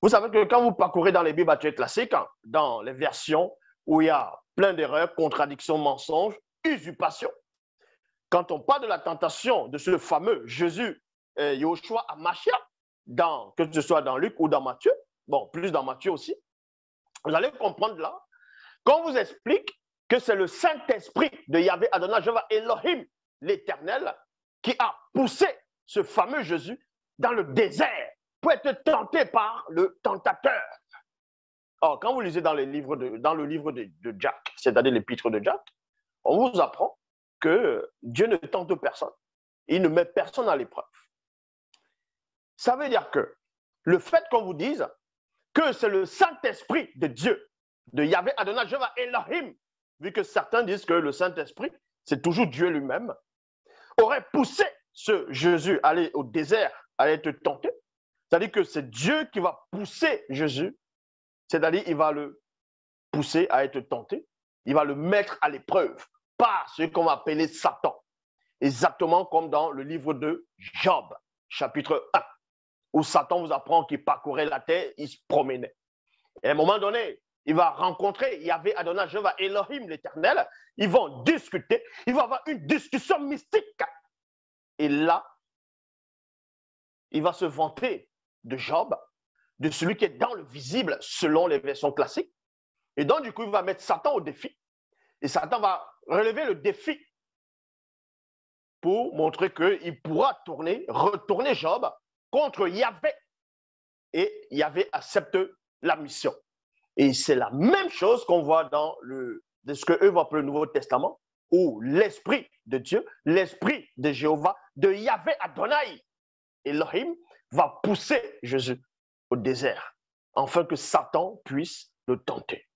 Vous savez que quand vous parcourez dans les Bibles actuelles classiques, hein, dans les versions où il y a plein d'erreurs, contradictions, mensonges, usurpations, quand on parle de la tentation de ce fameux Jésus, Yoshua Amashia, que ce soit dans Luc ou dans Matthieu, bon, plus dans Matthieu aussi, vous allez comprendre là, qu'on vous explique que c'est le Saint-Esprit de Yahvé Adonai, Jéhovah Elohim, l'Éternel, qui a poussé ce fameux Jésus dans le désert pour être tenté par le tentateur. Or, quand vous lisez dans le livre de Jacques, c'est-à-dire l'épître de Jacques, on vous apprend que Dieu ne tente personne. Il ne met personne à l'épreuve. Ça veut dire que le fait qu'on vous dise que c'est le Saint-Esprit de Dieu, de Yahvé Adonai, Jéhovah Elohim, vu que certains disent que le Saint-Esprit, c'est toujours Dieu lui-même, aurait poussé ce Jésus à aller au désert, à être tenté. C'est-à-dire que c'est Dieu qui va pousser Jésus, c'est-à-dire il va le pousser à être tenté, il va le mettre à l'épreuve par ce qu'on va appeler Satan. Exactement comme dans le livre de Job, chapitre 1, où Satan vous apprend qu'il parcourait la terre, il se promenait. Et à un moment donné, il va rencontrer Yahvé Adonai, Jéhovah Elohim, l'Éternel. Ils vont discuter, il va avoir une discussion mystique. Et là, il va se vanter de Job, de celui qui est dans le visible selon les versions classiques. Et donc, du coup, il va mettre Satan au défi. Et Satan va relever le défi pour montrer qu'il pourra retourner Job contre Yahvé. Et Yahvé accepte la mission. Et c'est la même chose qu'on voit dans ce qu'eux vont appeler le Nouveau Testament, où l'Esprit de Dieu, l'Esprit de Jéhovah, de Yahvé Adonai, Elohim, va pousser Jésus au désert, afin que Satan puisse le tenter.